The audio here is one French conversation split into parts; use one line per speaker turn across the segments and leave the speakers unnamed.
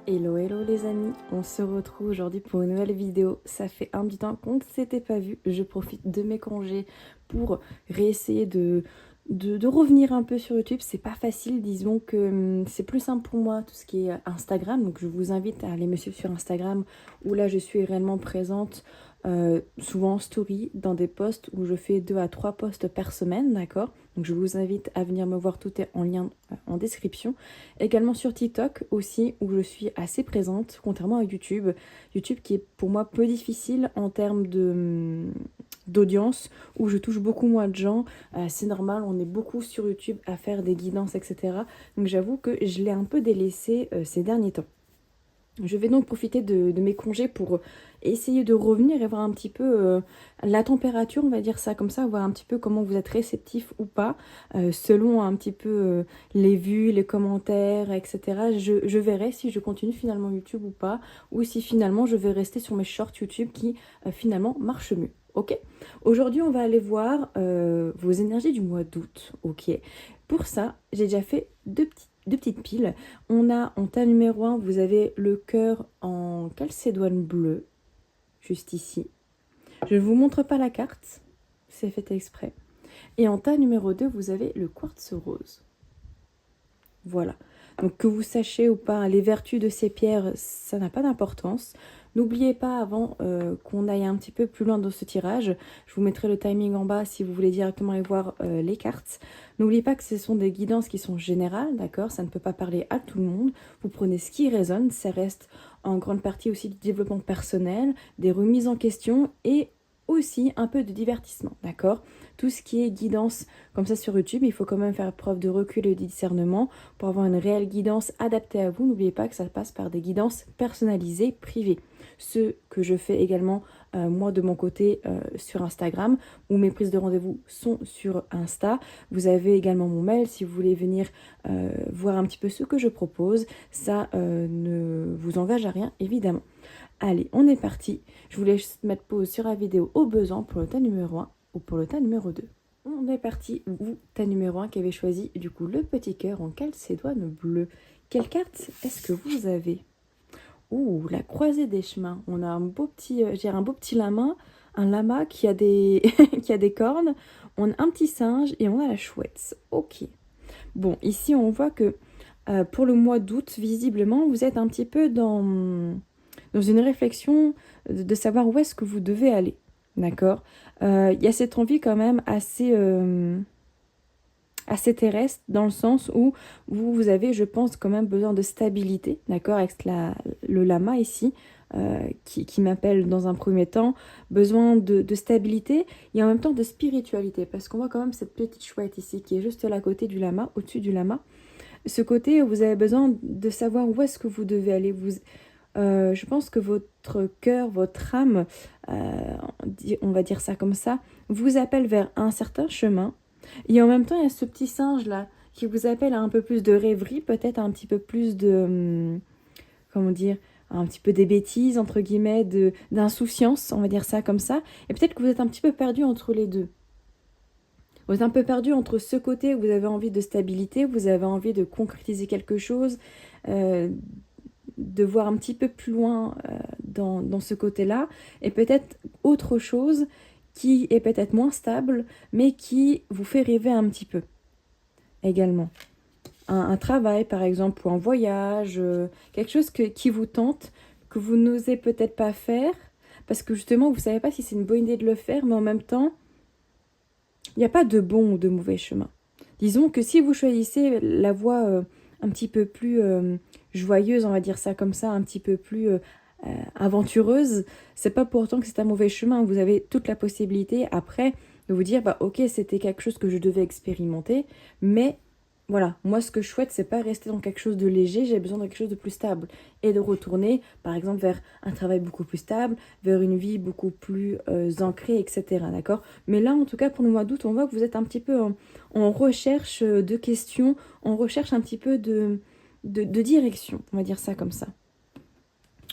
Hello hello les amis, on se retrouve aujourd'hui pour une nouvelle vidéo. Ça fait un petit temps qu'on ne s'était pas vu, je profite de mes congés pour réessayer de revenir un peu sur YouTube. C'est pas facile, disons que c'est plus simple pour moi tout ce qui est Instagram, donc je vous invite à aller me suivre sur Instagram où là je suis réellement présente, souvent en story, dans des posts où je fais 2 à 3 posts par semaine, d'accord? Donc je vous invite à venir me voir, tout est en lien en description. Également sur TikTok aussi, où je suis assez présente, contrairement à YouTube. YouTube qui est pour moi peu difficile en termes d'audience, où je touche beaucoup moins de gens. C'est normal, on est beaucoup sur YouTube à faire des guidances, etc. Donc j'avoue que je l'ai un peu délaissé ces derniers temps. Je vais donc profiter de mes congés pour essayer de revenir et voir un petit peu la température, on va dire ça comme ça, voir un petit peu comment vous êtes réceptif ou pas, selon un petit peu les vues, les commentaires, etc. Je verrai si je continue finalement YouTube ou pas, ou si finalement je vais rester sur mes shorts YouTube qui finalement marchent mieux. Ok. Aujourd'hui, on va aller voir vos énergies du mois d'août. Ok. Pour ça, j'ai déjà fait deux petites piles. On a en tas numéro 1, vous avez le cœur en calcédoine bleu, juste ici. Je ne vous montre pas la carte, c'est fait exprès. Et en tas numéro 2, vous avez le quartz rose. Voilà. Donc que vous sachiez ou pas les vertus de ces pierres, ça n'a pas d'importance. N'oubliez pas avant qu'on aille un petit peu plus loin dans ce tirage, je vous mettrai le timing en bas si vous voulez directement aller voir les cartes. N'oubliez pas que ce sont des guidances qui sont générales, d'accord? Ça ne peut pas parler à tout le monde. Vous prenez ce qui résonne, ça reste en grande partie aussi du développement personnel, des remises en question et aussi un peu de divertissement, d'accord? Tout ce qui est guidance comme ça sur YouTube, il faut quand même faire preuve de recul et de discernement pour avoir une réelle guidance adaptée à vous. N'oubliez pas que ça passe par des guidances personnalisées, privées. Ce que je fais également moi de mon côté sur Instagram, où mes prises de rendez-vous sont sur Insta. Vous avez également mon mail si vous voulez venir voir un petit peu ce que je propose. Ça ne vous engage à rien, évidemment. Allez, on est parti. Je vous laisse mettre pause sur la vidéo au besoin pour le tas numéro 1 ou pour le tas numéro 2. On est parti, vous, tas numéro 1 qui avait choisi du coup le petit cœur en calcédoine bleu. Quelle carte est-ce que vous avez? Ouh, la croisée des chemins. On a un beau petit, un beau petit lama, un lama qui a des, qui a des cornes. On a un petit singe et on a la chouette. Ok. Bon, ici on voit que pour le mois d'août, visiblement, vous êtes un petit peu dans une réflexion de savoir où est-ce que vous devez aller. D'accord? Il y a cette envie quand même assez terrestre dans le sens où vous avez, je pense, quand même besoin de stabilité, d'accord, avec le lama ici, qui m'appelle dans un premier temps, besoin de stabilité et en même temps de spiritualité, parce qu'on voit quand même cette petite chouette ici qui est juste là à côté du lama, au-dessus du lama. Ce côté où vous avez besoin de savoir où est-ce que vous devez aller. Je pense que votre cœur, votre âme, on va dire ça comme ça, vous appelle vers un certain chemin. Et en même temps, il y a ce petit singe là qui vous appelle à un peu plus de rêverie, peut-être un petit peu plus comment dire, un petit peu des bêtises, entre guillemets, d'insouciance, on va dire ça comme ça. Et peut-être que vous êtes un petit peu perdu entre les deux. Vous êtes un peu perdu entre ce côté où vous avez envie de stabilité, vous avez envie de concrétiser quelque chose, euh, de voir un petit peu plus loin dans ce côté-là, et peut-être autre chose qui est peut-être moins stable, mais qui vous fait rêver un petit peu également. Un travail, par exemple, ou un voyage, quelque chose qui vous tente, que vous n'osez peut-être pas faire, parce que justement, vous ne savez pas si c'est une bonne idée de le faire, mais en même temps, il n'y a pas de bon ou de mauvais chemin. Disons que si vous choisissez la voie un petit peu plus joyeuse, on va dire ça comme ça, un petit peu plus aventureuse, c'est pas pour autant que c'est un mauvais chemin. Vous avez toute la possibilité après de vous dire, bah ok, c'était quelque chose que je devais expérimenter, mais voilà, moi ce que je souhaite, c'est pas rester dans quelque chose de léger, j'ai besoin de quelque chose de plus stable et de retourner, par exemple, vers un travail beaucoup plus stable, vers une vie beaucoup plus ancrée, etc. D'accord? Mais là, en tout cas, pour le mois d'août, on voit que vous êtes un petit peu en recherche de questions, en recherche un petit peu de direction, on va dire ça comme ça.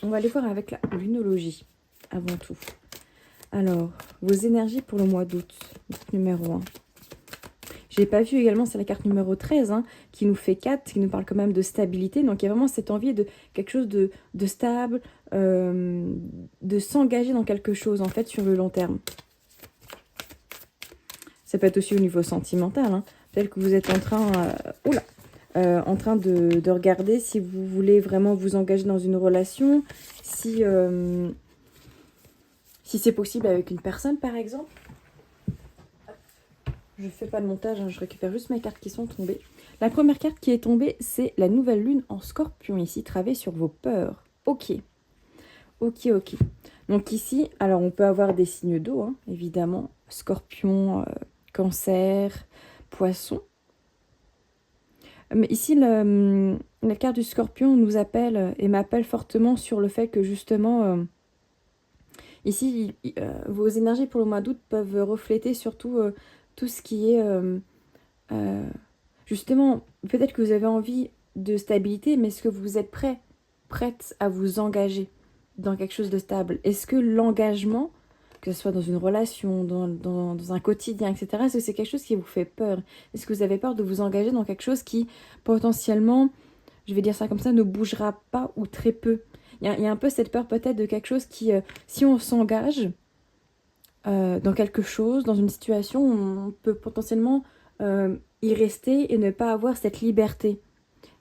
On va aller voir avec la lunologie, avant tout. Alors, vos énergies pour le mois d'août, numéro 1. J'ai pas vu également, c'est la carte numéro 13, hein, qui nous fait 4, qui nous parle quand même de stabilité. Donc il y a vraiment cette envie de quelque chose de stable, de s'engager dans quelque chose, en fait, sur le long terme. Ça peut être aussi au niveau sentimental, hein. Peut-être que vous êtes en train... en train de regarder si vous voulez vraiment vous engager dans une relation, si c'est possible avec une personne, par exemple. Je fais pas de montage, hein, je récupère juste mes cartes qui sont tombées. La première carte qui est tombée, c'est la nouvelle lune en Scorpion. Ici, travaillez sur vos peurs. Ok. Donc ici, alors on peut avoir des signes d'eau, hein, évidemment. Scorpion, Cancer, Poisson. Mais ici, la carte du Scorpion nous appelle et m'appelle fortement sur le fait que justement, ici, vos énergies pour le mois d'août peuvent refléter surtout tout ce qui est, justement, peut-être que vous avez envie de stabilité, mais est-ce que vous êtes prête à vous engager dans quelque chose de stable? Est-ce que l'engagement, que ce soit dans une relation, dans un quotidien, etc., est-ce que c'est quelque chose qui vous fait peur? Est-ce que vous avez peur de vous engager dans quelque chose qui, potentiellement, je vais dire ça comme ça, ne bougera pas ou très peu? Il y a un peu cette peur peut-être de quelque chose qui, si on s'engage dans quelque chose, dans une situation, on peut potentiellement y rester et ne pas avoir cette liberté.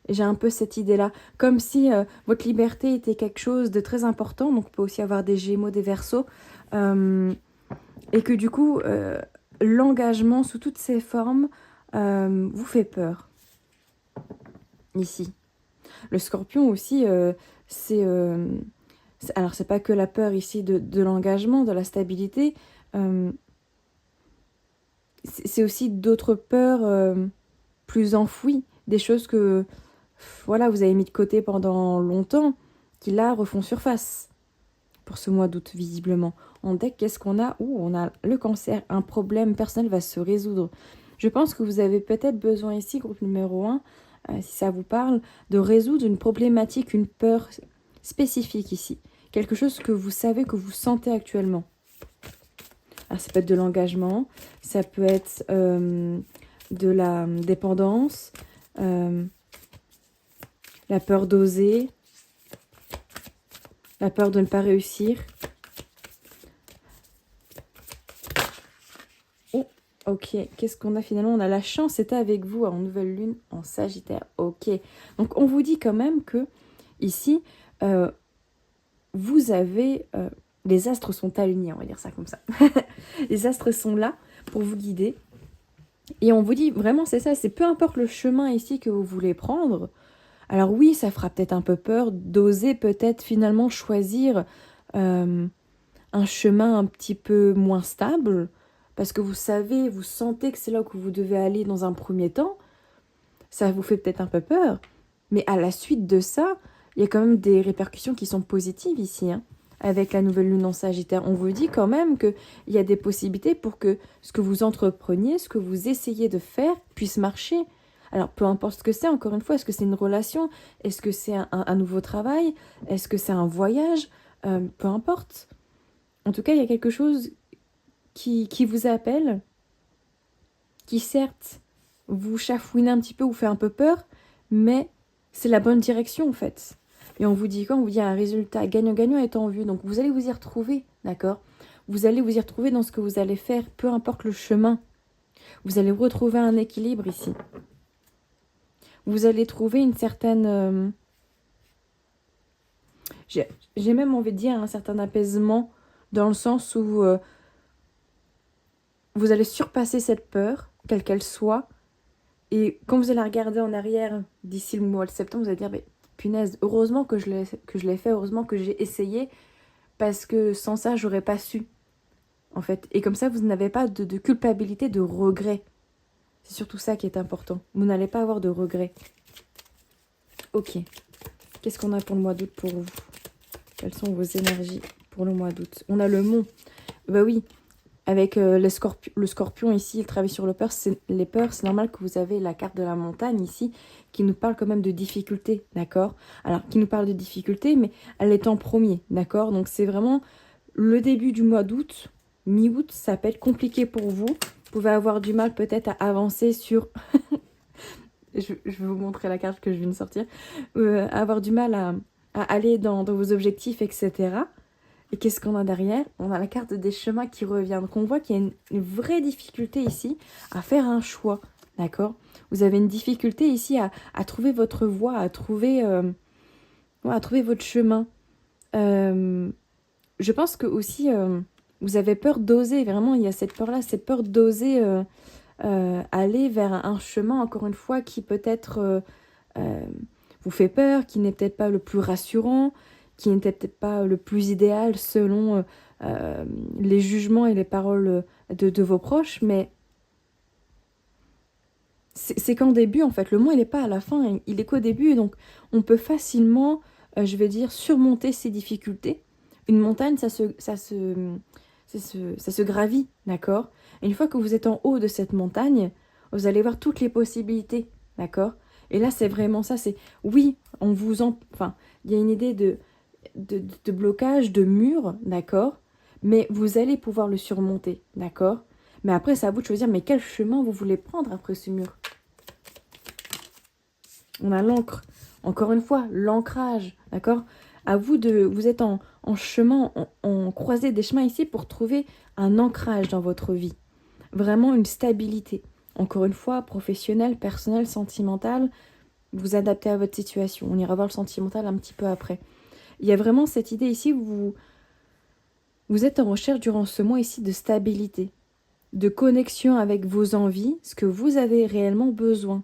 J'ai un peu cette idée-là. Comme si votre liberté était quelque chose de très important. Donc, on peut aussi avoir des Gémeaux, des Verseaux. Et que du coup, l'engagement sous toutes ses formes vous fait peur. Ici. Le Scorpion aussi, alors, c'est pas que la peur ici de l'engagement, de la stabilité. C'est aussi d'autres peurs plus enfouies. Des choses que... voilà, vous avez mis de côté pendant longtemps, qui là refont surface pour ce mois d'août, visiblement. En deck, qu'est-ce qu'on a? On a le Cancer, un problème personnel va se résoudre. Je pense que vous avez peut-être besoin ici, groupe numéro 1, si ça vous parle, de résoudre une problématique, une peur spécifique ici. Quelque chose que vous savez, que vous sentez actuellement. Alors, ça peut être de l'engagement, ça peut être de la dépendance, la peur d'oser, la peur de ne pas réussir. Oh, ok. Qu'est-ce qu'on a finalement? On a la chance, c'était avec vous en nouvelle lune en Sagittaire. Ok. Donc, on vous dit quand même que ici, vous avez... les astres sont alignés, on va dire ça comme ça. Les astres sont là pour vous guider. Et on vous dit, vraiment, c'est ça, c'est peu importe le chemin ici que vous voulez prendre. Alors oui, ça fera peut-être un peu peur d'oser peut-être finalement choisir un chemin un petit peu moins stable, parce que vous savez, vous sentez que c'est là que vous devez aller dans un premier temps. Ça vous fait peut-être un peu peur, mais à la suite de ça, il y a quand même des répercussions qui sont positives ici, hein. Avec la nouvelle lune en Sagittaire, on vous dit quand même qu'il y a des possibilités pour que ce que vous entrepreniez, ce que vous essayez de faire, puisse marcher. Alors, peu importe ce que c'est, encore une fois, est-ce que c'est une relation? Est-ce que c'est un nouveau travail? Est-ce que c'est un voyage? Peu importe. En tout cas, il y a quelque chose qui vous appelle, qui certes vous chafouine un petit peu, vous fait un peu peur, mais c'est la bonne direction en fait. Et on vous dit quoi? On vous dit un résultat gagnant-gagnant est en vue. Donc vous allez vous y retrouver, d'accord? Vous allez vous y retrouver dans ce que vous allez faire, peu importe le chemin. Vous allez retrouver un équilibre ici. Vous allez trouver une certaine... J'ai même envie de dire un certain apaisement, dans le sens où vous allez surpasser cette peur, quelle qu'elle soit. Et quand vous allez regarder en arrière, d'ici le mois de septembre, vous allez dire... Punaise, heureusement que je l'ai fait, heureusement que j'ai essayé, parce que sans ça, j'aurais pas su, en fait. Et comme ça, vous n'avez pas de culpabilité, de regret. C'est surtout ça qui est important. Vous n'allez pas avoir de regret. Ok. Qu'est-ce qu'on a pour le mois d'août pour vous? Quelles sont vos énergies pour le mois d'août? On a le mont. Bah oui, avec le scorpion ici, il travaille sur les peurs. C'est normal que vous avez la carte de la montagne ici, qui nous parle quand même de difficultés, d'accord? Alors, qui nous parle de difficultés, mais elle est en premier, d'accord? Donc, c'est vraiment le début du mois d'août, mi-août, ça peut être compliqué pour vous. Vous pouvez avoir du mal peut-être à avancer sur... je vais vous montrer la carte que je viens de sortir. Avoir du mal à aller dans vos objectifs, etc. Et qu'est-ce qu'on a derrière? On a la carte des chemins qui revient. Donc on voit qu'il y a une vraie difficulté ici à faire un choix. D'accord? Vous avez une difficulté ici à trouver votre voie, à trouver votre chemin. Je pense que aussi vous avez peur d'oser. Vraiment, il y a cette peur-là, cette peur d'oser aller vers un chemin, encore une fois, qui peut-être vous fait peur, qui n'est peut-être pas le plus rassurant, qui n'était peut-être pas le plus idéal selon les jugements et les paroles de vos proches, mais c'est qu'en début, en fait, le mot, il n'est pas à la fin, il est qu'au début, donc on peut facilement, je vais dire, surmonter ces difficultés. Une montagne, ça se gravit, d'accord? Une fois que vous êtes en haut de cette montagne, vous allez voir toutes les possibilités, d'accord? Et là, c'est vraiment ça, c'est, oui, enfin, il y a une idée de blocage, de mur, d'accord? Mais vous allez pouvoir le surmonter, d'accord? Mais après, c'est à vous de choisir, mais quel chemin vous voulez prendre après ce mur? On a l'encre. Encore une fois, l'ancrage, d'accord? À vous vous êtes en chemin, en croisée des chemins ici pour trouver un ancrage dans votre vie. Vraiment une stabilité. Encore une fois, professionnel, personnel, sentimental, vous adaptez à votre situation. On ira voir le sentimental un petit peu après. Il y a vraiment cette idée ici où vous êtes en recherche durant ce mois ici de stabilité, de connexion avec vos envies, ce que vous avez réellement besoin.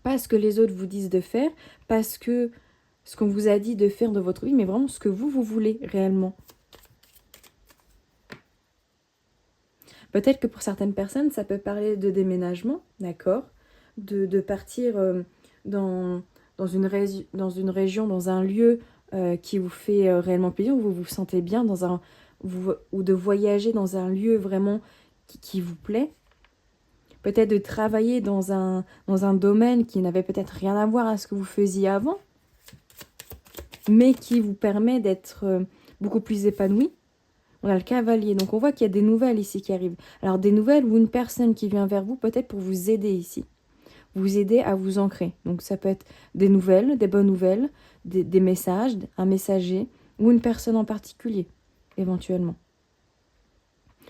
Pas ce que les autres vous disent de faire, pas ce qu'on vous a dit de faire de votre vie, mais vraiment ce que vous voulez réellement. Peut-être que pour certaines personnes, ça peut parler de déménagement, d'accord? De partir dans une région, dans un lieu qui vous fait réellement plaisir, où vous vous sentez bien, ou de voyager dans un lieu vraiment qui vous plaît. Peut-être de travailler dans un domaine qui n'avait peut-être rien à voir à ce que vous faisiez avant, mais qui vous permet d'être beaucoup plus épanoui. On a le cavalier, donc on voit qu'il y a des nouvelles ici qui arrivent. Alors des nouvelles ou une personne qui vient vers vous peut-être pour vous aider ici. Vous aider à vous ancrer. Donc ça peut être des nouvelles, des bonnes nouvelles, des messages, un messager ou une personne en particulier, éventuellement.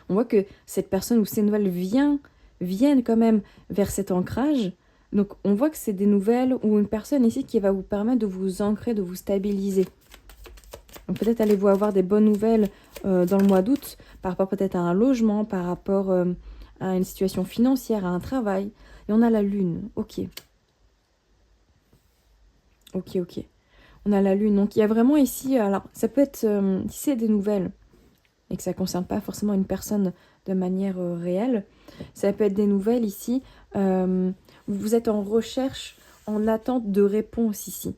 On voit que cette personne ou ces nouvelles viennent quand même vers cet ancrage. Donc on voit que c'est des nouvelles ou une personne ici qui va vous permettre de vous ancrer, de vous stabiliser. Donc peut-être allez-vous avoir des bonnes nouvelles dans le mois d'août par rapport peut-être à un logement, par rapport à une situation financière, à un travail. Et on a la lune, ok. Ok. On a la lune, donc il y a vraiment ici, alors ça peut être, si c'est des nouvelles, et que ça ne concerne pas forcément une personne de manière réelle, ça peut être des nouvelles ici, vous êtes en recherche, en attente de réponses ici.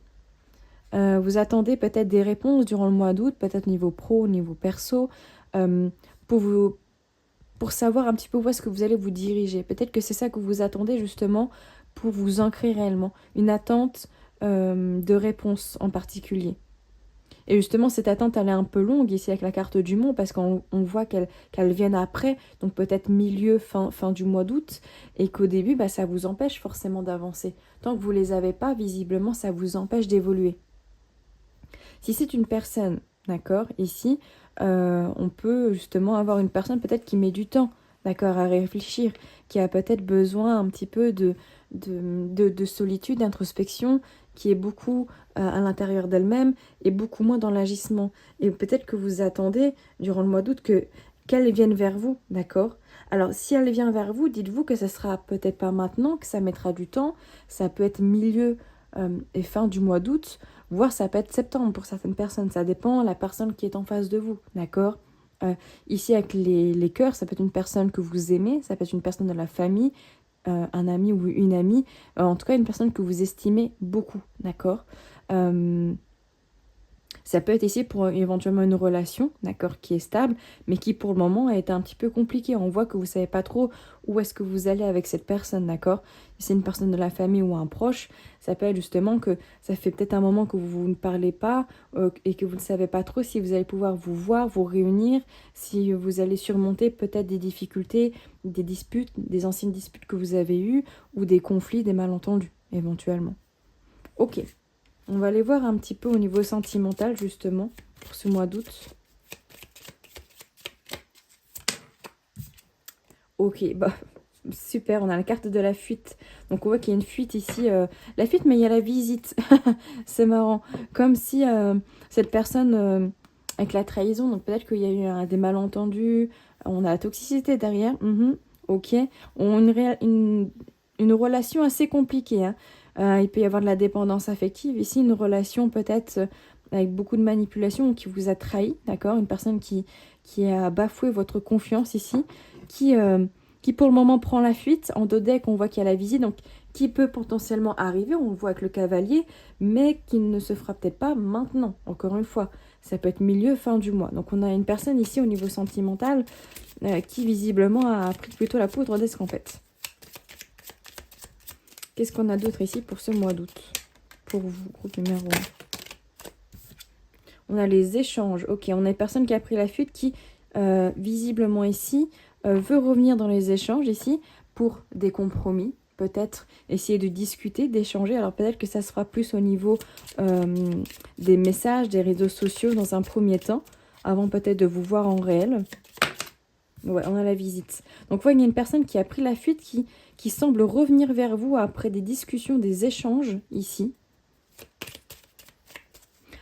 Vous attendez peut-être des réponses durant le mois d'août, peut-être au niveau pro, au niveau perso, pour savoir un petit peu où est-ce que vous allez vous diriger. Peut-être que c'est ça que vous attendez justement pour vous ancrer réellement. Une attente de réponse en particulier. Et justement, cette attente, elle est un peu longue ici avec la carte du monde parce qu'on voit qu'elle vienne après, donc peut-être milieu, fin du mois d'août, et qu'au début, ça vous empêche forcément d'avancer. Tant que vous ne les avez pas, visiblement, ça vous empêche d'évoluer. Si c'est une personne, d'accord, ici, on peut justement avoir une personne peut-être qui met du temps, d'accord, à réfléchir, qui a peut-être besoin un petit peu de solitude, d'introspection, qui est beaucoup à l'intérieur d'elle-même et beaucoup moins dans l'agissement. Et peut-être que vous attendez, durant le mois d'août, qu'elle vienne vers vous, d'accord? Alors, si elle vient vers vous, dites-vous que ça sera peut-être pas maintenant, que ça mettra du temps, ça peut être milieu et fin du mois d'août, voire ça peut être septembre pour certaines personnes, ça dépend de la personne qui est en face de vous, d'accord? Ici, avec les cœurs, ça peut être une personne que vous aimez, ça peut être une personne de la famille, un ami ou une amie, en tout cas une personne que vous estimez beaucoup, d'accord? Ça peut être ici pour éventuellement une relation, d'accord, qui est stable, mais qui pour le moment a été un petit peu compliquée. On voit que vous savez pas trop où est-ce que vous allez avec cette personne, d'accord. Si c'est une personne de la famille ou un proche, ça peut être justement que ça fait peut-être un moment que vous ne parlez pas et que vous ne savez pas trop si vous allez pouvoir vous voir, vous réunir, si vous allez surmonter peut-être des difficultés, des disputes, des anciennes disputes que vous avez eues ou des conflits, des malentendus éventuellement. Ok, on va aller voir un petit peu au niveau sentimental justement pour ce mois d'août. Ok, bah super, on a la carte de la fuite. Donc on voit qu'il y a une fuite ici. La fuite, mais il y a la visite. C'est marrant. Comme si cette personne, avec la trahison, donc peut-être qu'il y a eu des malentendus, on a la toxicité derrière. Ok. On a une relation assez compliquée. Hein. Il peut y avoir de la dépendance affective. Ici, une relation peut-être avec beaucoup de manipulation qui vous a trahi, d'accord. Une personne qui a bafoué votre confiance ici, qui pour le moment prend la fuite. En dos deck, on voit qu'il y a la visite, donc qui peut potentiellement arriver, on le voit avec le cavalier, mais qui ne se fera peut-être pas maintenant, encore une fois. Ça peut être milieu, fin du mois. Donc on a une personne ici au niveau sentimental qui visiblement a pris plutôt la poudre d'escampette. Qu'est-ce qu'on a d'autre ici pour ce mois d'août? Pour vous, groupe numéro 1. On a les échanges. Ok, on a une personne qui a pris la fuite qui, visiblement ici, veut revenir dans les échanges ici pour des compromis. Peut-être essayer de discuter, d'échanger. Alors peut-être que ça sera plus au niveau des messages, des réseaux sociaux dans un premier temps, avant peut-être de vous voir en réel. Ouais, on a la visite. Donc il y a une personne qui a pris la fuite, qui semble revenir vers vous après des discussions, des échanges ici.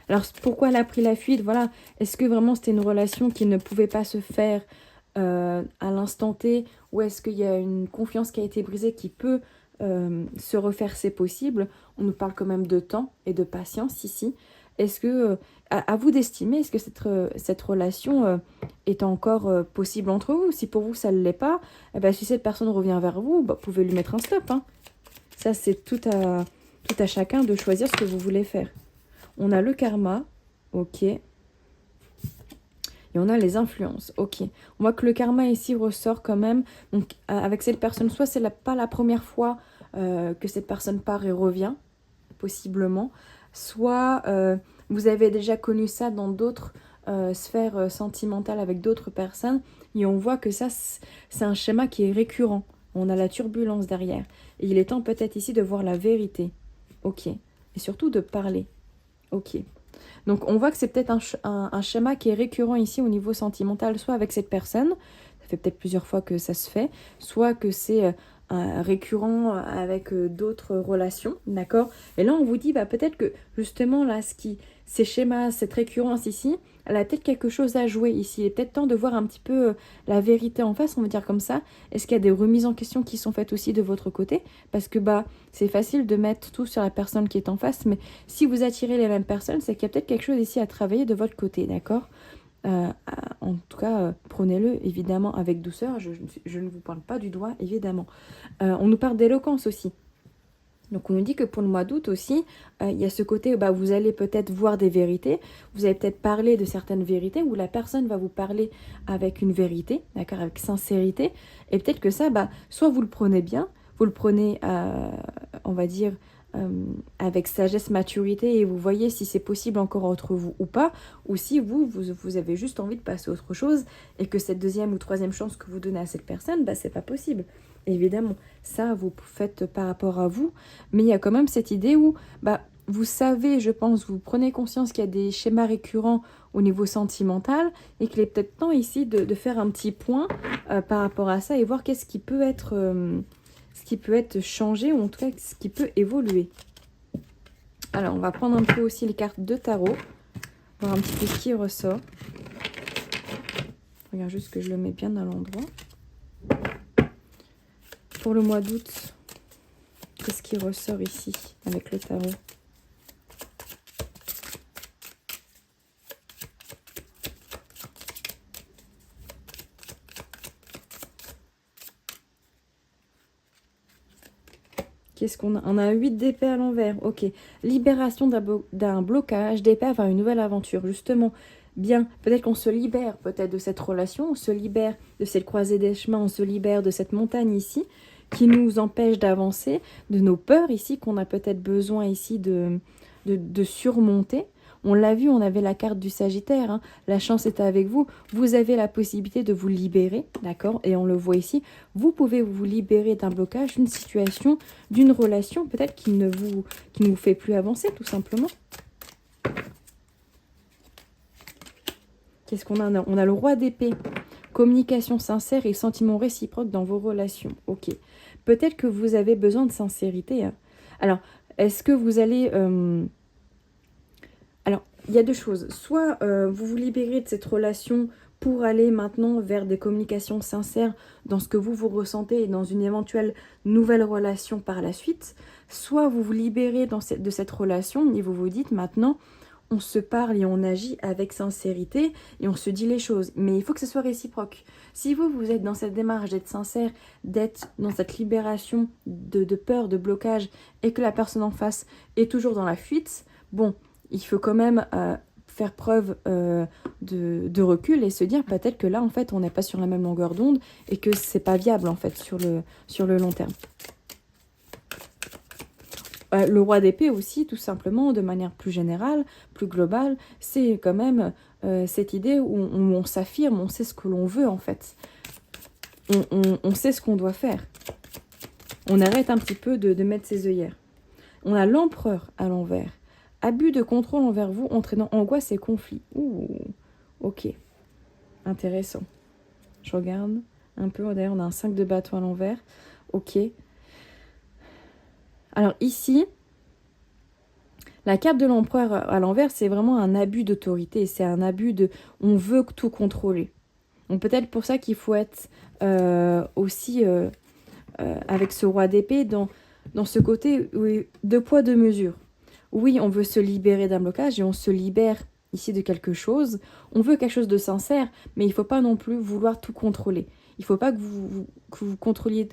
Alors, pourquoi elle a pris la fuite? Voilà. Est-ce que vraiment c'était une relation qui ne pouvait pas se faire à l'instant T? Ou est-ce qu'il y a une confiance qui a été brisée qui peut se refaire? C'est possible. On nous parle quand même de temps et de patience ici. Est-ce que, à vous d'estimer, est-ce que cette relation est encore possible entre vous? Si pour vous ça ne l'est pas, eh ben, si cette personne revient vers vous, bah, vous pouvez lui mettre un stop. Hein. Ça, c'est tout à chacun de choisir ce que vous voulez faire. On a le karma, ok. Et on a les influences, ok. On voit que le karma ici ressort quand même. Donc avec cette personne, soit c'est pas la première fois que cette personne part et revient, possiblement. Soit vous avez déjà connu ça dans d'autres sphères sentimentales avec d'autres personnes. Et on voit que ça, c'est un schéma qui est récurrent. On a la turbulence derrière. Et il est temps peut-être ici de voir la vérité. Ok. Et surtout de parler. Ok. Donc on voit que c'est peut-être un schéma qui est récurrent ici au niveau sentimental, soit avec cette personne, ça fait peut-être plusieurs fois que ça se fait, soit que c'est récurrent avec d'autres relations, d'accord. Et là on vous dit, bah, peut-être que justement là, ces schémas, cette récurrence ici, elle a peut-être quelque chose à jouer ici. Il est peut-être temps de voir un petit peu la vérité en face, on va dire comme ça. Est-ce qu'il y a des remises en question qui sont faites aussi de votre côté? Parce que bah c'est facile de mettre tout sur la personne qui est en face, mais si vous attirez les mêmes personnes, c'est qu'il y a peut-être quelque chose ici à travailler de votre côté, d'accord. En tout cas, prenez-le évidemment avec douceur. Je ne vous parle pas du doigt, évidemment. On nous parle d'éloquence aussi. Donc on nous dit que pour le mois d'août aussi, il y a ce côté, bah, vous allez peut-être voir des vérités, vous allez peut-être parler de certaines vérités, où la personne va vous parler avec une vérité, d'accord, avec sincérité, et peut-être que ça, bah, soit vous le prenez bien, vous le prenez, on va dire, avec sagesse, maturité, et vous voyez si c'est possible encore entre vous ou pas, ou si vous avez juste envie de passer à autre chose, et que cette deuxième ou troisième chance que vous donnez à cette personne, bah, c'est pas possible. Évidemment, ça, vous faites par rapport à vous, mais il y a quand même cette idée où, bah, vous savez, je pense, vous prenez conscience qu'il y a des schémas récurrents au niveau sentimental, et qu'il est peut-être temps ici de faire un petit point par rapport à ça, et voir qu'est-ce qui peut être... ce qui peut être changé, ou en tout cas ce qui peut évoluer. Alors, on va prendre un peu aussi les cartes de tarot, voir un petit peu ce qui ressort. Je regarde juste que je le mets bien à l'endroit. Pour le mois d'août, qu'est-ce qui ressort ici avec le tarot? Qu'est-ce qu'on a? On a 8 d'épée à l'envers. Ok. Libération d'un blocage d'épée vers une nouvelle aventure. Justement, bien, peut-être qu'on se libère peut-être de cette relation, on se libère de cette croisée des chemins, on se libère de cette montagne ici qui nous empêche d'avancer, de nos peurs ici qu'on a peut-être besoin ici de surmonter. On l'a vu, on avait la carte du Sagittaire, hein. La chance est avec vous. Vous avez la possibilité de vous libérer, d'accord? Et on le voit ici. Vous pouvez vous libérer d'un blocage, d'une situation, d'une relation, peut-être qui ne vous fait plus avancer, tout simplement. Qu'est-ce qu'on a? On a le roi d'épée. Communication sincère et sentiments réciproques dans vos relations. Ok. Peut-être que vous avez besoin de sincérité, hein. Alors, est-ce que vous allez... Alors, il y a deux choses. Soit vous vous libérez de cette relation pour aller maintenant vers des communications sincères dans ce que vous ressentez et dans une éventuelle nouvelle relation par la suite. Soit vous vous libérez de cette relation et vous vous dites maintenant, on se parle et on agit avec sincérité et on se dit les choses. Mais il faut que ce soit réciproque. Si vous êtes dans cette démarche d'être sincère, d'être dans cette libération de peur, de blocage et que la personne en face est toujours dans la fuite, bon... il faut quand même faire preuve de recul et se dire peut-être que là, en fait, on n'est pas sur la même longueur d'onde et que c'est pas viable, en fait, sur le long terme. Le roi d'épée aussi, tout simplement, de manière plus générale, plus globale, c'est quand même cette idée où on s'affirme, on sait ce que l'on veut, en fait. On sait ce qu'on doit faire. On arrête un petit peu de mettre ses œillères. On a l'empereur à l'envers. Abus de contrôle envers vous, entraînant angoisse et conflit. Ouh, ok. Intéressant. Je regarde un peu. D'ailleurs, on a un 5 de bâton à l'envers. Ok. Alors ici, la carte de l'empereur à l'envers, c'est vraiment un abus d'autorité. C'est un abus de... on veut tout contrôler. Donc peut-être pour ça qu'il faut être aussi avec ce roi d'épée dans ce côté deux poids, deux mesures. Oui, on veut se libérer d'un blocage et on se libère ici de quelque chose. On veut quelque chose de sincère, mais il ne faut pas non plus vouloir tout contrôler. Il ne faut pas que vous contrôliez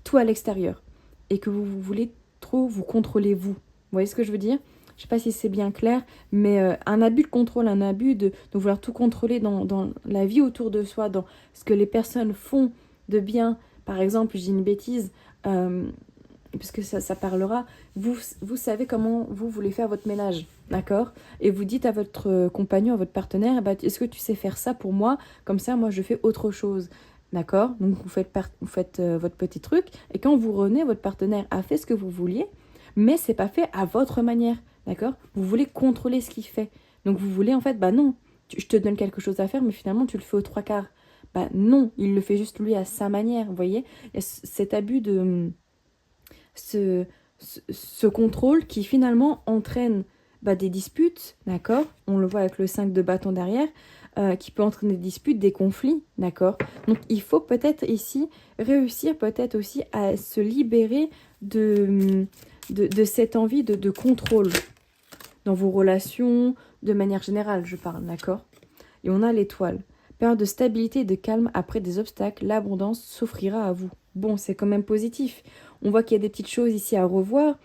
tout à l'extérieur et que vous voulez trop vous contrôler vous. Vous voyez ce que je veux dire? Je ne sais pas si c'est bien clair, mais un abus de contrôle, un abus de vouloir tout contrôler dans la vie autour de soi, dans ce que les personnes font de bien. Par exemple, je dis une bêtise, puisque ça parlera, vous savez comment vous voulez faire votre ménage, d'accord? Et vous dites à votre compagnon, à votre partenaire, bah, est-ce que tu sais faire ça pour moi? Comme ça, moi, je fais autre chose, d'accord? Donc, vous faites votre petit truc, et quand vous revenez, votre partenaire a fait ce que vous vouliez, mais c'est pas fait à votre manière, d'accord? Vous voulez contrôler ce qu'il fait. Donc, vous voulez, en fait, bah non, je te donne quelque chose à faire, mais finalement, tu le fais aux trois quarts. Bah non, il le fait juste lui à sa manière, vous voyez? Il y a cet abus de... Ce contrôle qui finalement entraîne des disputes, d'accord? On le voit avec le 5 de bâton derrière, qui peut entraîner des disputes, des conflits, d'accord? Donc il faut peut-être ici réussir peut-être aussi à se libérer de cette envie de contrôle dans vos relations, de manière générale, je parle, d'accord? Et on a l'étoile. Période de stabilité et de calme après des obstacles, l'abondance s'offrira à vous. Bon, c'est quand même positif. On voit qu'il y a des petites choses ici à revoir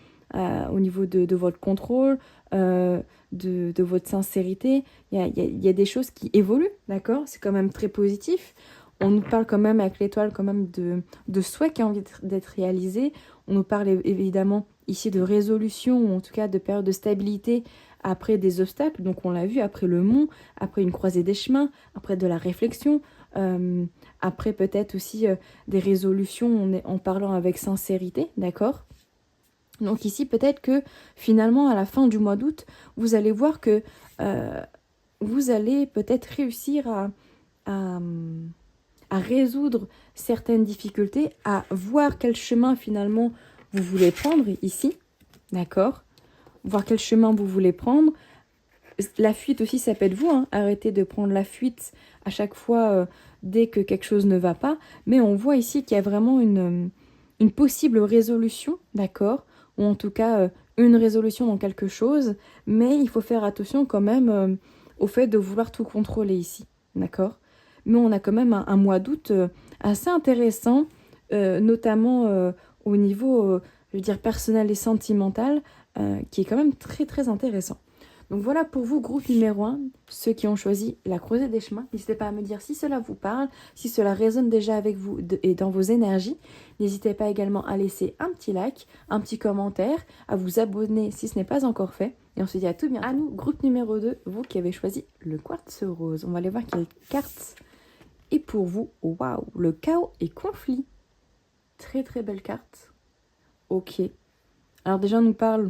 au niveau de votre contrôle, de votre sincérité. Il y a des choses qui évoluent, d'accord? C'est quand même très positif. On nous parle quand même avec l'étoile quand même de souhaits qui ont envie d'être réalisés. On nous parle évidemment ici de résolution, ou en tout cas de période de stabilité après des obstacles. Donc on l'a vu, après le mont, après une croisée des chemins, après de la réflexion, après peut-être aussi des résolutions en parlant avec sincérité, d'accord? Donc ici, peut-être que finalement, à la fin du mois d'août, vous allez voir que vous allez peut-être réussir à résoudre certaines difficultés, à voir quel chemin finalement vous voulez prendre ici, d'accord? Voir quel chemin vous voulez prendre. La fuite aussi, ça peut être vous, hein. Arrêtez de prendre la fuite à chaque fois dès que quelque chose ne va pas. Mais on voit ici qu'il y a vraiment une possible résolution, d'accord? Ou en tout cas, une résolution dans quelque chose. Mais il faut faire attention quand même au fait de vouloir tout contrôler ici, d'accord? Mais on a quand même un mois d'août assez intéressant, notamment au niveau je veux dire, personnel et sentimental, qui est quand même très très intéressant. Donc voilà pour vous, groupe numéro 1, ceux qui ont choisi la croisée des chemins. N'hésitez pas à me dire si cela vous parle, si cela résonne déjà avec vous et dans vos énergies. N'hésitez pas également à laisser un petit like, un petit commentaire, à vous abonner si ce n'est pas encore fait. Et on se dit à tout bientôt. À nous, groupe numéro 2, vous qui avez choisi le quartz rose. On va aller voir quelle carte est pour vous. Waouh, le chaos et conflit. Très très belle carte. Ok. Alors déjà, on nous parle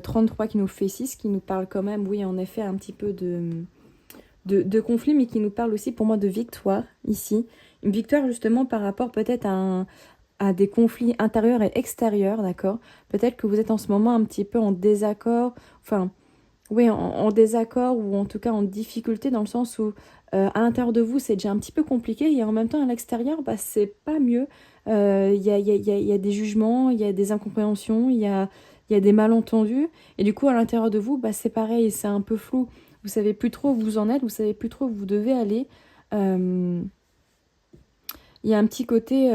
33 qui nous fait 6, qui nous parle quand même, oui, en effet, un petit peu de conflit, mais qui nous parle aussi pour moi de victoire, ici. Une victoire justement par rapport peut-être à des conflits intérieurs et extérieurs, d'accord? Peut-être que vous êtes en ce moment un petit peu en désaccord, enfin, oui, en désaccord ou en tout cas en difficulté dans le sens où à l'intérieur de vous, c'est déjà un petit peu compliqué et en même temps à l'extérieur, bah, c'est pas mieux. Il y a des jugements, il y a des incompréhensions, il y a des malentendus et du coup à l'intérieur de vous, bah, c'est pareil, c'est un peu flou. Vous savez plus trop où vous en êtes, vous savez plus trop où vous devez aller. Euh, Il y a un petit côté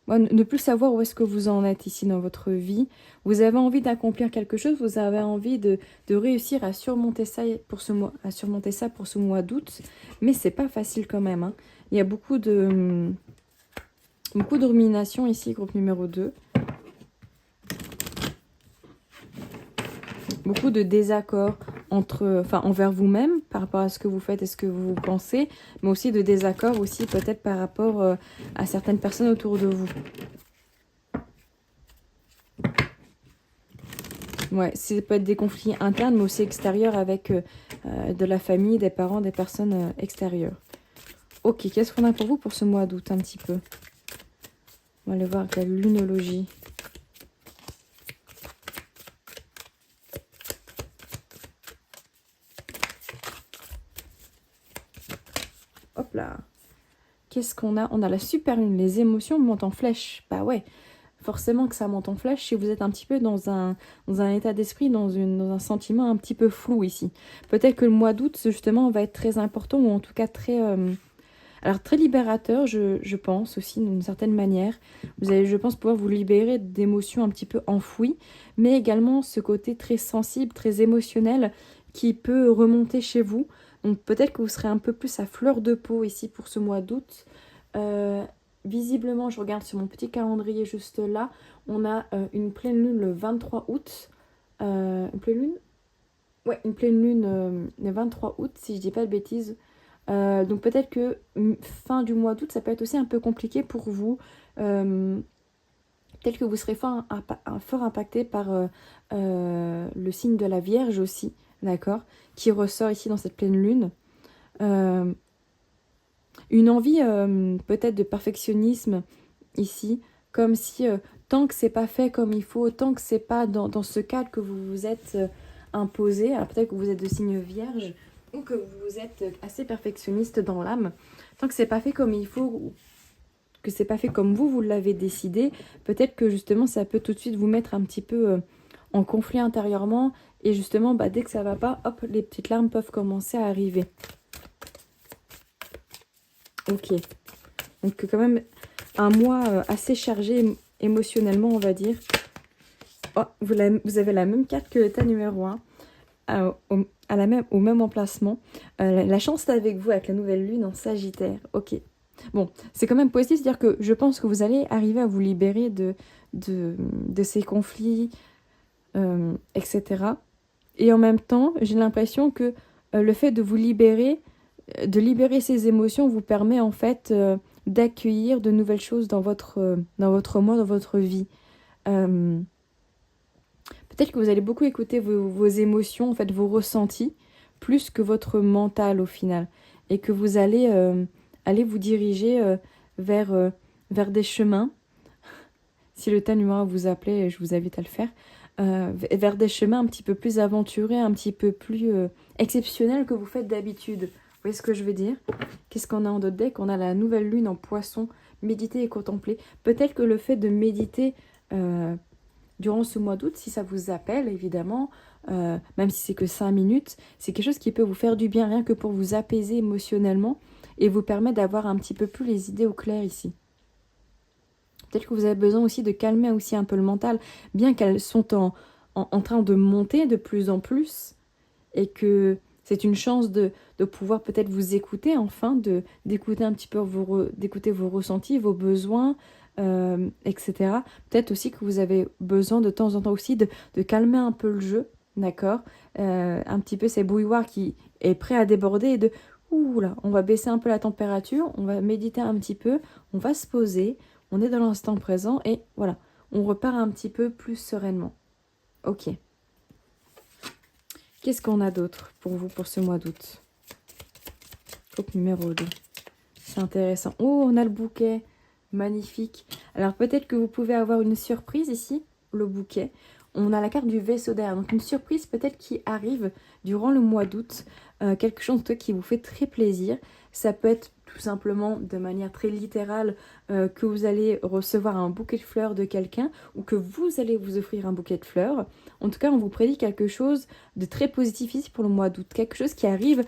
ne plus savoir où est-ce que vous en êtes ici dans votre vie. Vous avez envie d'accomplir quelque chose, vous avez envie de réussir à surmonter ça pour ce mois, d'août, mais c'est pas facile quand même, hein. Il y a beaucoup de rumination ici, groupe numéro 2. Beaucoup de désaccords envers vous-même par rapport à ce que vous faites et ce que vous pensez, mais aussi de désaccords aussi peut-être par rapport à certaines personnes autour de vous. Ouais, ça peut être des conflits internes, mais aussi extérieurs avec de la famille, des parents, des personnes extérieures. Ok, qu'est-ce qu'on a pour vous pour ce mois d'août un petit peu? On va aller voir la lunologie. Hop là. Qu'est-ce qu'on a? On a la super lune, les émotions montent en flèche. Bah ouais, forcément que ça monte en flèche si vous êtes un petit peu dans un état d'esprit, dans un sentiment un petit peu flou ici. Peut-être que le mois d'août, justement, va être très important, ou en tout cas très... alors très libérateur, je pense aussi, d'une certaine manière. Vous allez, je pense, pouvoir vous libérer d'émotions un petit peu enfouies, mais également ce côté très sensible, très émotionnel qui peut remonter chez vous. Donc peut-être que vous serez un peu plus à fleur de peau ici pour ce mois d'août. Visiblement, je regarde sur mon petit calendrier juste là, on a une pleine lune le 23 août. Une pleine lune? Ouais, une pleine lune le 23 août, si je dis pas de bêtises. Donc peut-être que fin du mois d'août, ça peut être aussi un peu compliqué pour vous. Peut-être que vous serez fort impacté par le signe de la Vierge aussi, d'accord, qui ressort ici dans cette pleine lune. Une envie peut-être de perfectionnisme ici, comme si tant que c'est pas fait comme il faut, tant que c'est pas dans ce cadre que vous vous êtes imposé, alors peut-être que vous êtes de signe Vierge, ou que vous êtes assez perfectionniste dans l'âme, tant que c'est pas fait comme il faut, ou que c'est pas fait comme vous l'avez décidé, peut-être que justement ça peut tout de suite vous mettre un petit peu en conflit intérieurement, et justement bah, dès que ça va pas, hop, les petites larmes peuvent commencer à arriver. Ok, donc quand même un mois assez chargé émotionnellement, on va dire. Oh, vous avez la même carte que l'état numéro 1. Au même emplacement. La chance est avec vous avec la nouvelle lune en Sagittaire. Ok. Bon, c'est quand même positif, c'est-à-dire que je pense que vous allez arriver à vous libérer de ces conflits, etc. Et en même temps, j'ai l'impression que le fait de vous libérer, de libérer ces émotions vous permet en fait d'accueillir de nouvelles choses dans votre moi, dans votre vie. Peut-être que vous allez beaucoup écouter vos émotions, en fait, vos ressentis, plus que votre mental au final. Et que vous allez aller vous diriger vers des chemins. Si le thème numéro vous appelait, je vous invite à le faire. Vers des chemins un petit peu plus aventurés, un petit peu plus exceptionnels que vous faites d'habitude. Vous voyez ce que je veux dire? Qu'est-ce qu'on a en d'autres deck? On a la nouvelle lune en poisson, méditer et contempler. Peut-être que le fait de méditer durant ce mois d'août, si ça vous appelle, évidemment, même si c'est que 5 minutes, c'est quelque chose qui peut vous faire du bien, rien que pour vous apaiser émotionnellement et vous permettre d'avoir un petit peu plus les idées au clair ici. Peut-être que vous avez besoin aussi de calmer aussi un peu le mental, bien qu'elles sont en train de monter de plus en plus, et que c'est une chance de pouvoir peut-être vous écouter, enfin, d'écouter un petit peu d'écouter vos ressentis, vos besoins, etc. Peut-être aussi que vous avez besoin de temps en temps aussi de calmer un peu le jeu, d'accord. Un petit peu ces bouilloires qui est prêt à déborder et de ouh là, on va baisser un peu la température, on va méditer un petit peu, on va se poser, on est dans l'instant présent et voilà, on repart un petit peu plus sereinement. Ok. Qu'est-ce qu'on a d'autre pour vous pour ce mois d'août? Coupe numéro 2. C'est intéressant. Oh, on a le bouquet. Magnifique. Alors peut-être que vous pouvez avoir une surprise ici, le bouquet. On a la carte du vaisseau d'air. Donc une surprise peut-être qui arrive durant le mois d'août. Quelque chose qui vous fait très plaisir. Ça peut être tout simplement de manière très littérale que vous allez recevoir un bouquet de fleurs de quelqu'un ou que vous allez vous offrir un bouquet de fleurs. En tout cas, on vous prédit quelque chose de très positif ici pour le mois d'août. Quelque chose qui arrive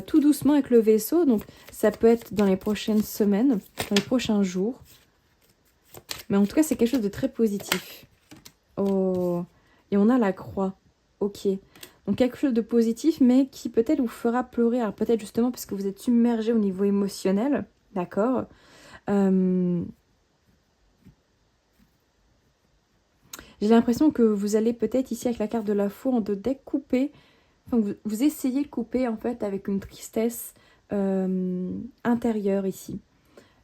tout doucement avec le vaisseau. Donc ça peut être dans les prochaines semaines, dans les prochains jours. Mais en tout cas, c'est quelque chose de très positif. Oh, et on a la croix. Ok. Donc quelque chose de positif, mais qui peut-être vous fera pleurer. Alors peut-être justement parce que vous êtes submergé au niveau émotionnel. D'accord. J'ai l'impression que vous allez peut-être ici avec la carte de la foi en deux decks couper. Enfin, vous essayez de couper en fait avec une tristesse intérieure ici.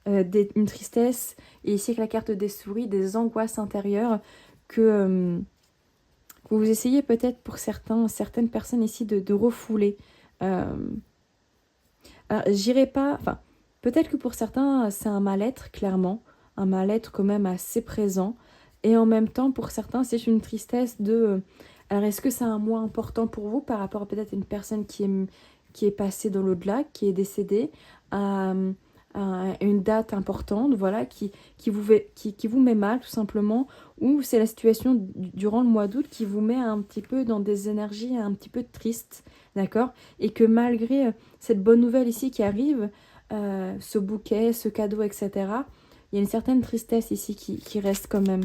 Une tristesse, et ici avec la carte des souris, des angoisses intérieures que vous essayez peut-être pour certaines personnes ici de refouler. Alors, j'irai pas... Enfin, peut-être que pour certains, c'est un mal-être, clairement. Un mal-être quand même assez présent. Et en même temps, pour certains, c'est une tristesse de... alors, est-ce que c'est un mois important pour vous par rapport à peut-être une personne qui est passée dans l'au-delà, qui est décédée, à une date importante, voilà, qui vous met mal, tout simplement, ou c'est la situation durant le mois d'août qui vous met un petit peu dans des énergies un petit peu tristes, d'accord? Et que malgré cette bonne nouvelle ici qui arrive, ce bouquet, ce cadeau, etc., il y a une certaine tristesse ici qui reste quand même.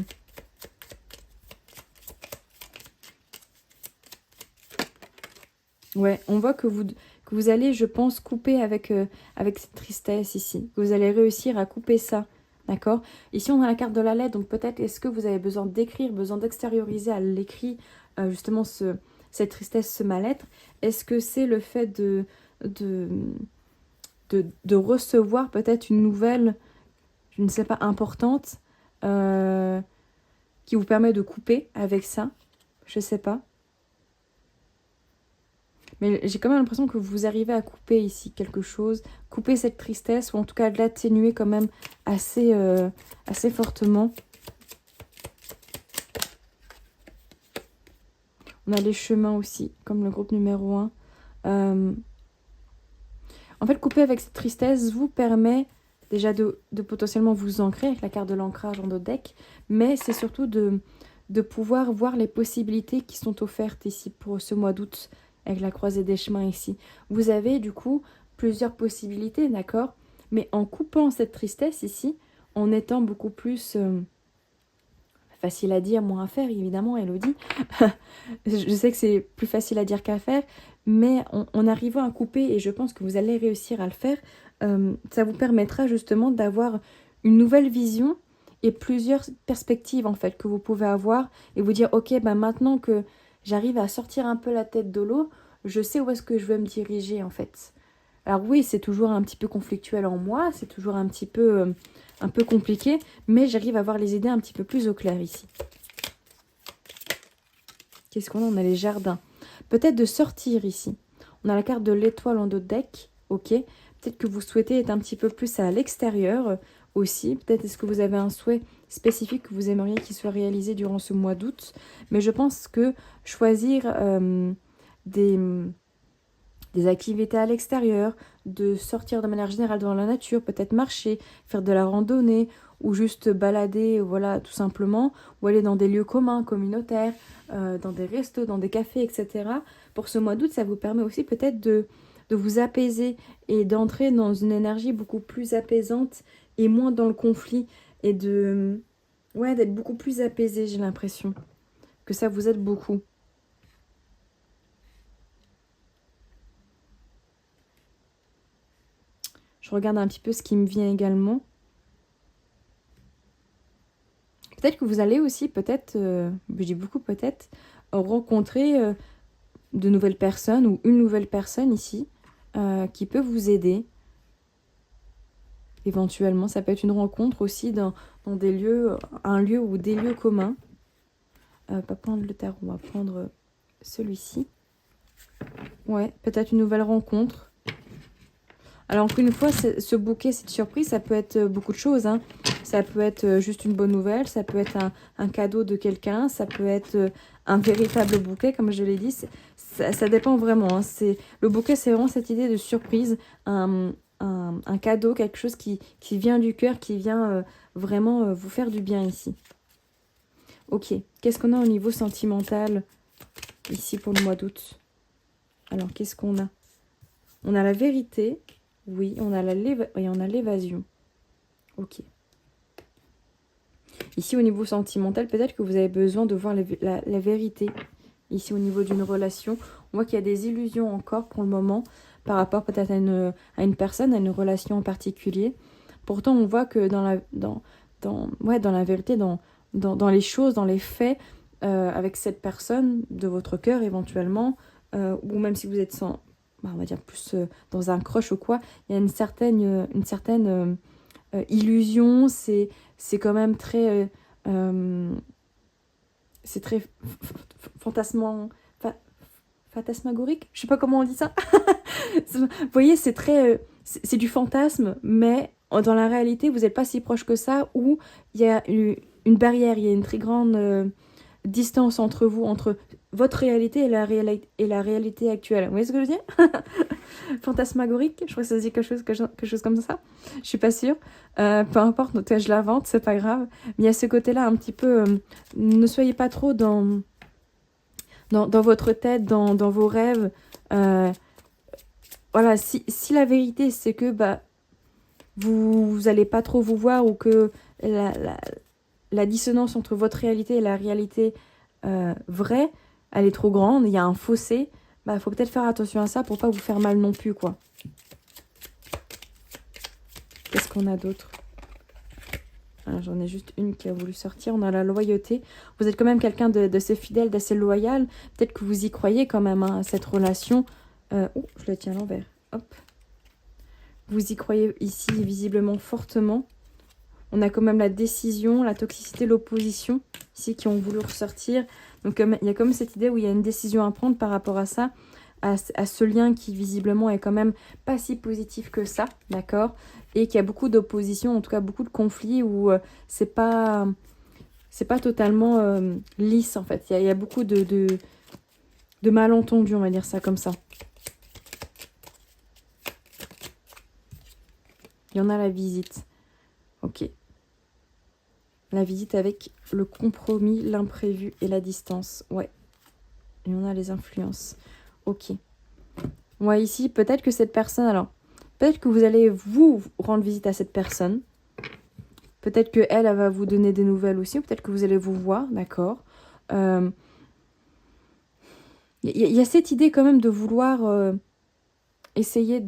Ouais, on voit que vous allez, je pense, couper avec cette tristesse ici. Que vous allez réussir à couper ça, d'accord? Ici, on a la carte de la lettre, donc peut-être est-ce que vous avez besoin d'écrire, besoin d'extérioriser à l'écrit, justement, cette tristesse, ce mal-être? Est-ce que c'est le fait de recevoir peut-être une nouvelle, je ne sais pas, importante, qui vous permet de couper avec ça? Je sais pas. Mais j'ai quand même l'impression que vous arrivez à couper ici quelque chose, couper cette tristesse, ou en tout cas de l'atténuer quand même assez fortement. On a les chemins aussi, comme le groupe numéro 1. En fait, couper avec cette tristesse vous permet déjà de potentiellement vous ancrer avec la carte de l'ancrage en d'autres decks, mais c'est surtout de pouvoir voir les possibilités qui sont offertes ici pour ce mois d'août, avec la croisée des chemins ici. Vous avez du coup plusieurs possibilités, d'accord? Mais en coupant cette tristesse ici, en étant beaucoup plus... facile à dire, moins à faire, évidemment, Elodie. Je sais que c'est plus facile à dire qu'à faire, mais en arrivant à couper, et je pense que vous allez réussir à le faire, ça vous permettra justement d'avoir une nouvelle vision et plusieurs perspectives, en fait, que vous pouvez avoir et vous dire, ok, bah maintenant que j'arrive à sortir un peu la tête de l'eau, je sais où est-ce que je veux me diriger, en fait. Alors oui, c'est toujours un petit peu conflictuel en moi, c'est toujours un petit peu compliqué, mais j'arrive à voir les idées un petit peu plus au clair ici. Qu'est-ce qu'on a? On a les jardins. Peut-être de sortir ici. On a la carte de l'étoile en dos de deck, ok. Peut-être que vous souhaitez être un petit peu plus à l'extérieur aussi. Peut-être est-ce que vous avez un souhait spécifique que vous aimeriez qu'il soit réalisé durant ce mois d'août. Mais je pense que choisir des activités à l'extérieur, de sortir de manière générale dans la nature, peut-être marcher, faire de la randonnée ou juste balader, voilà, tout simplement, ou aller dans des lieux communs, communautaires, dans des restos, dans des cafés, etc. Pour ce mois d'août, ça vous permet aussi peut-être de vous apaiser et d'entrer dans une énergie beaucoup plus apaisante et moins dans le conflit et de Ouais, d'être beaucoup plus apaisé, j'ai l'impression. Que ça vous aide beaucoup. Je regarde un petit peu ce qui me vient également. Peut-être que vous allez aussi, peut-être, je dis beaucoup peut-être, rencontrer de nouvelles personnes ou une nouvelle personne ici qui peut vous aider. Éventuellement, ça peut être une rencontre aussi dans des lieux, un lieu ou des lieux communs. Pas prendre le tarot, on va prendre celui-ci. Ouais, peut-être une nouvelle rencontre. Alors encore une fois, ce bouquet, cette surprise, ça peut être beaucoup de choses. Hein. Ça peut être juste une bonne nouvelle, ça peut être un cadeau de quelqu'un, ça peut être un véritable bouquet, comme je l'ai dit. Ça dépend vraiment. Hein. Le bouquet, c'est vraiment cette idée de surprise, un cadeau, quelque chose qui vient du cœur, qui vient vraiment vous faire du bien ici. Ok, qu'est-ce qu'on a au niveau sentimental ici pour le mois d'août? Alors, qu'est-ce qu'on a? On a la vérité. Oui, on a l'évasion. Ok. Ici, au niveau sentimental, peut-être que vous avez besoin de voir la vérité. Ici, au niveau d'une relation, on voit qu'il y a des illusions encore pour le moment par rapport peut-être à une personne, à une relation en particulier. Pourtant, on voit que dans la vérité, dans les choses, dans les faits, avec cette personne de votre cœur éventuellement, ou même si vous êtes on va dire plus dans un crush ou quoi, il y a une certaine illusion, c'est quand même très... c'est très fantasmagorique, je sais pas comment on dit ça. Vous voyez, c'est très... c'est du fantasme, mais dans la réalité, vous n'êtes pas si proche que ça, où il y a une barrière, il y a une très grande distance entre vous, entre votre réalité et la réalité actuelle. Vous voyez ce que je veux dire? Fantasmagorique, je crois que ça se dit quelque chose comme ça. Je suis pas sûre. Peu importe, donc, je l'invente, c'est pas grave. Mais il y a ce côté-là un petit peu... ne soyez pas trop dans votre tête, dans vos rêves. Voilà, si la vérité, c'est que vous allez pas trop vous voir ou que la dissonance entre votre réalité et la réalité vraie, elle est trop grande, il y a un fossé, faut peut-être faire attention à ça pour pas vous faire mal non plus, quoi. Qu'est-ce qu'on a d'autre? J'en ai juste une qui a voulu sortir. On a la loyauté. Vous êtes quand même quelqu'un d'assez fidèle, d'assez loyal. Peut-être que vous y croyez quand même à cette relation. Oh, je la tiens à l'envers. Hop. Vous y croyez ici visiblement fortement. On a quand même la décision, la toxicité, l'opposition ici qui ont voulu ressortir. Donc il y a comme cette idée où il y a une décision à prendre par rapport à ça, à ce lien qui visiblement est quand même pas si positif que ça, d'accord? Et qu'il y a beaucoup d'opposition, en tout cas beaucoup de conflits où c'est pas totalement lisse en fait. Il y a beaucoup de malentendus, on va dire ça comme ça. Il y en a la visite. Ok. La visite avec le compromis, l'imprévu et la distance. Ouais. Et on a les influences. Ok. Ouais, ici, peut-être que cette personne... Alors, peut-être que vous allez vous rendre visite à cette personne. Peut-être qu'elle, elle va vous donner des nouvelles aussi. Peut-être que vous allez vous voir, d'accord. Il y a cette idée quand même de vouloir essayer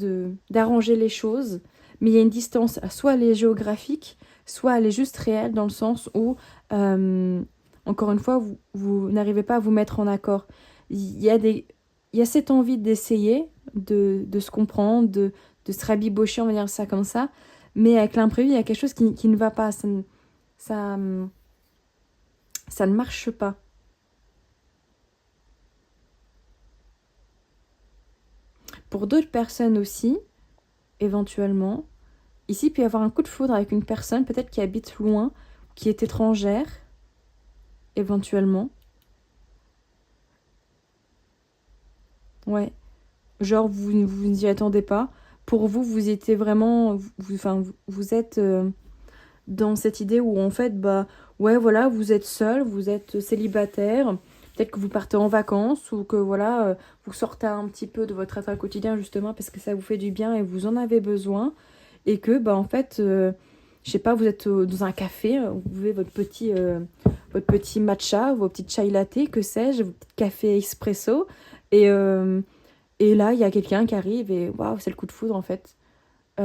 d'arranger les choses. Mais il y a une distance, soit elle est géographique, soit elle est juste réelle, dans le sens où, encore une fois, vous n'arrivez pas à vous mettre en accord. Il y a cette envie d'essayer, de se comprendre, de se rabibocher, on va dire ça comme ça. Mais avec l'imprévu, il y a quelque chose qui ne va pas. Ça ne marche pas. Pour d'autres personnes aussi, éventuellement, ici, il peut y avoir un coup de foudre avec une personne, peut-être qui habite loin, qui est étrangère, éventuellement. Ouais. Genre, vous n'y attendez pas. Pour vous, vous étiez vraiment... Vous êtes dans cette idée où, en fait, ouais, voilà, vous êtes seul, vous êtes célibataire. Peut-être que vous partez en vacances ou que, voilà, vous sortez un petit peu de votre état quotidien, justement, parce que ça vous fait du bien et vous en avez besoin. Et que, en fait... je sais pas, vous êtes dans un café, vous buvez votre petit matcha, vos petites chai latte, que sais-je, votre petit café espresso. Et là, il y a quelqu'un qui arrive et waouh, c'est le coup de foudre en fait. Il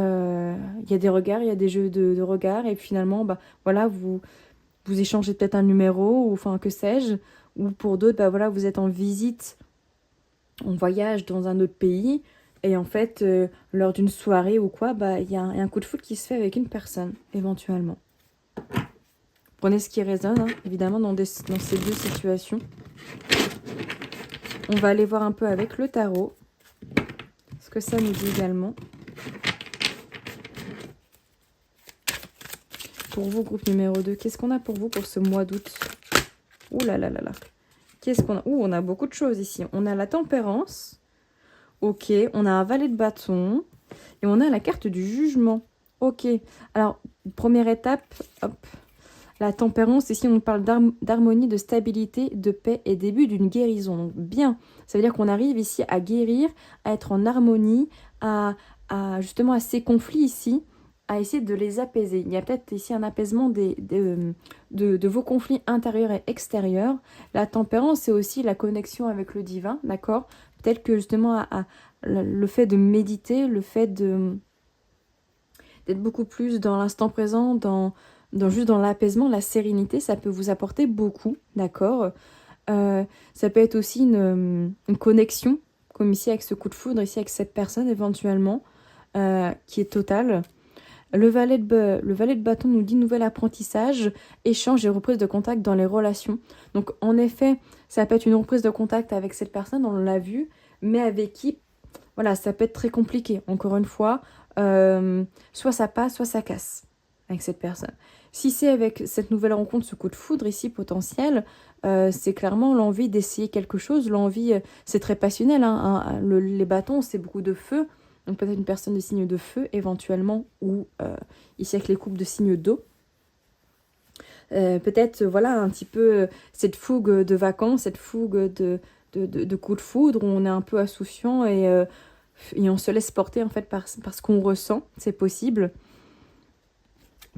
y a des regards, il y a des jeux de regards. Et finalement, bah, voilà, vous échangez peut-être un numéro, ou enfin, que sais-je. Ou pour d'autres, bah, voilà, vous êtes en visite, on voyage dans un autre pays. Et en fait, lors d'une soirée ou quoi, bah, il y a un coup de foudre qui se fait avec une personne, éventuellement. Prenez ce qui résonne, hein, évidemment, dans ces deux situations. On va aller voir un peu avec le tarot ce que ça nous dit également. Pour vous, groupe numéro 2, qu'est-ce qu'on a pour vous pour ce mois d'août? Ouh là là là là. Qu'est-ce qu'on a? Ouh, on a beaucoup de choses ici. On a la tempérance. Ok, on a un valet de bâton. Et on a la carte du jugement. Ok. Alors, première étape, hop. La tempérance, ici on parle d'harmonie, de stabilité, de paix et début d'une guérison. Donc bien, ça veut dire qu'on arrive ici à guérir, à être en harmonie, justement à ces conflits ici, à essayer de les apaiser. Il y a peut-être ici un apaisement de vos conflits intérieurs et extérieurs. La tempérance, c'est aussi la connexion avec le divin, d'accord? Peut-être que justement le fait de méditer, le fait d'être beaucoup plus dans l'instant présent, juste dans l'apaisement, la sérénité, ça peut vous apporter beaucoup, d'accord? Ça peut être aussi une connexion, comme ici avec ce coup de foudre, ici avec cette personne éventuellement, qui est totale. Le valet de bâton nous dit nouvel apprentissage, échange et reprise de contact dans les relations. Donc en effet, ça peut être une reprise de contact avec cette personne, on l'a vu, mais avec qui, voilà, ça peut être très compliqué. Encore une fois, soit ça passe, soit ça casse avec cette personne. Si c'est avec cette nouvelle rencontre, ce coup de foudre ici potentiel, c'est clairement l'envie d'essayer quelque chose, l'envie, c'est très passionnel, hein, les bâtons, c'est beaucoup de feu, donc peut-être une personne de signe de feu éventuellement, ou ici avec les coupes de signes d'eau. Peut-être, voilà, un petit peu cette fougue de vacances, cette fougue de coup de foudre, où on est un peu insouciant et on se laisse porter en fait par ce qu'on ressent, c'est possible.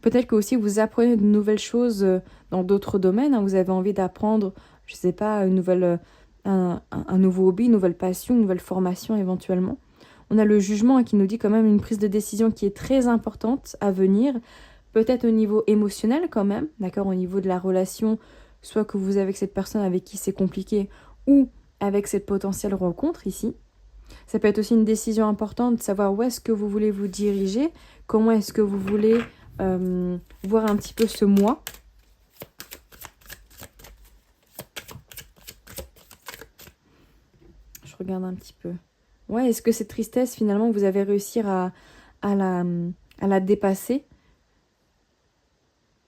Peut-être que aussi vous apprenez de nouvelles choses dans d'autres domaines, hein. Vous avez envie d'apprendre, je sais pas, un nouveau hobby, une nouvelle passion, une nouvelle formation éventuellement. On a le jugement, hein, qui nous dit quand même une prise de décision qui est très importante à venir, peut-être au niveau émotionnel quand même, d'accord, au niveau de la relation, soit que vous avez avec cette personne avec qui c'est compliqué, ou avec cette potentielle rencontre ici. Ça peut être aussi une décision importante de savoir où est-ce que vous voulez vous diriger, comment est-ce que vous voulez voir un petit peu ce mois. Je regarde un petit peu. Ouais, est-ce que cette tristesse, finalement, vous avez réussi à la dépasser?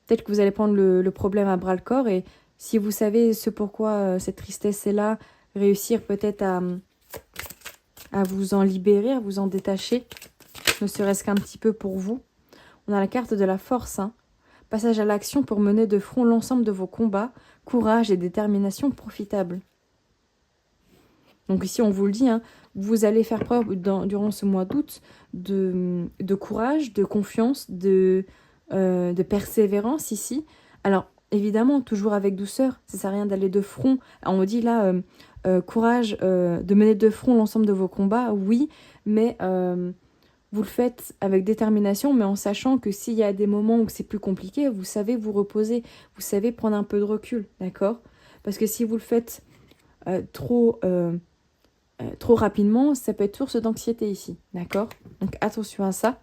Peut-être que vous allez prendre le problème à bras-le-corps, et si vous savez ce pourquoi cette tristesse est là, réussir peut-être à vous en libérer, à vous en détacher, ne serait-ce qu'un petit peu pour vous. On a la carte de la force, hein. Passage à l'action pour mener de front l'ensemble de vos combats, courage et détermination profitables. Donc ici, on vous le dit, hein, vous allez faire preuve durant ce mois d'août de courage, de confiance, de persévérance ici. Alors, évidemment, toujours avec douceur, ça ne sert à rien d'aller de front. Alors, on me dit là, courage de mener de front l'ensemble de vos combats, oui, mais vous le faites avec détermination, mais en sachant que s'il y a des moments où c'est plus compliqué, vous savez vous reposer, vous savez prendre un peu de recul, d'accord? Parce que si vous le faites trop rapidement, ça peut être source d'anxiété ici, d'accord? Donc attention à ça.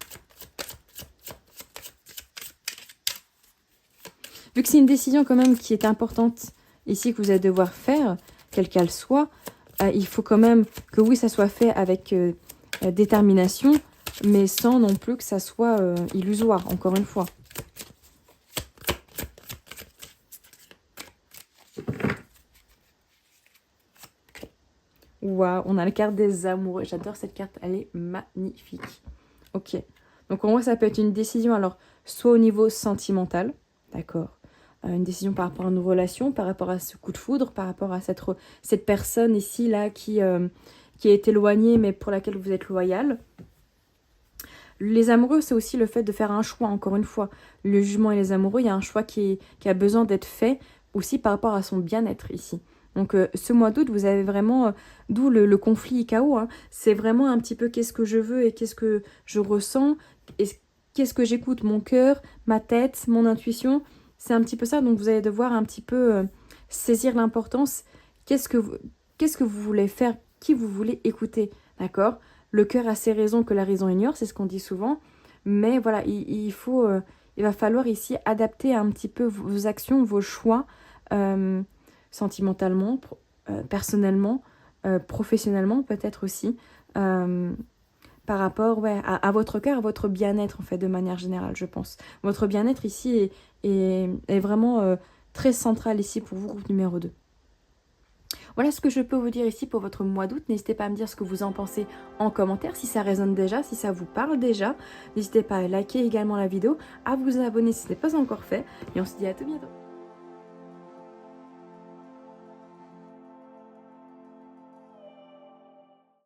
Vu que c'est une décision quand même qui est importante ici, que vous allez devoir faire, quelle qu'elle soit, il faut quand même que oui, ça soit fait avec détermination, mais sans non plus que ça soit illusoire, encore une fois. Waouh, on a la carte des amoureux. J'adore cette carte, elle est magnifique. Ok, donc en gros, ça peut être une décision, alors, soit au niveau sentimental, d'accord, une décision par rapport à une relation, par rapport à ce coup de foudre, par rapport à cette personne ici, là, qui est éloignée, mais pour laquelle vous êtes loyal. Les amoureux, c'est aussi le fait de faire un choix, encore une fois. Le jugement et les amoureux, il y a un choix qui a besoin d'être fait aussi par rapport à son bien-être ici. Donc ce mois d'août, vous avez vraiment, d'où le conflit IKO, hein. C'est vraiment un petit peu qu'est-ce que je veux et qu'est-ce que je ressens, et qu'est-ce que j'écoute, mon cœur, ma tête, mon intuition. C'est un petit peu ça, donc vous allez devoir un petit peu saisir l'importance. Qu'est-ce que vous voulez faire, qui vous voulez écouter, d'accord? Le cœur a ses raisons que la raison ignore, c'est ce qu'on dit souvent. Mais voilà, il va falloir ici adapter un petit peu vos actions, vos choix, sentimentalement, personnellement, professionnellement peut-être aussi, par rapport à votre cœur, à votre bien-être en fait, de manière générale, je pense. Votre bien-être ici est vraiment très central ici pour vous, groupe numéro 2. Voilà ce que je peux vous dire ici pour votre mois d'août. N'hésitez pas à me dire ce que vous en pensez en commentaire, si ça résonne déjà, si ça vous parle déjà. N'hésitez pas à liker également la vidéo, à vous abonner si ce n'est pas encore fait. Et on se dit à tout bientôt.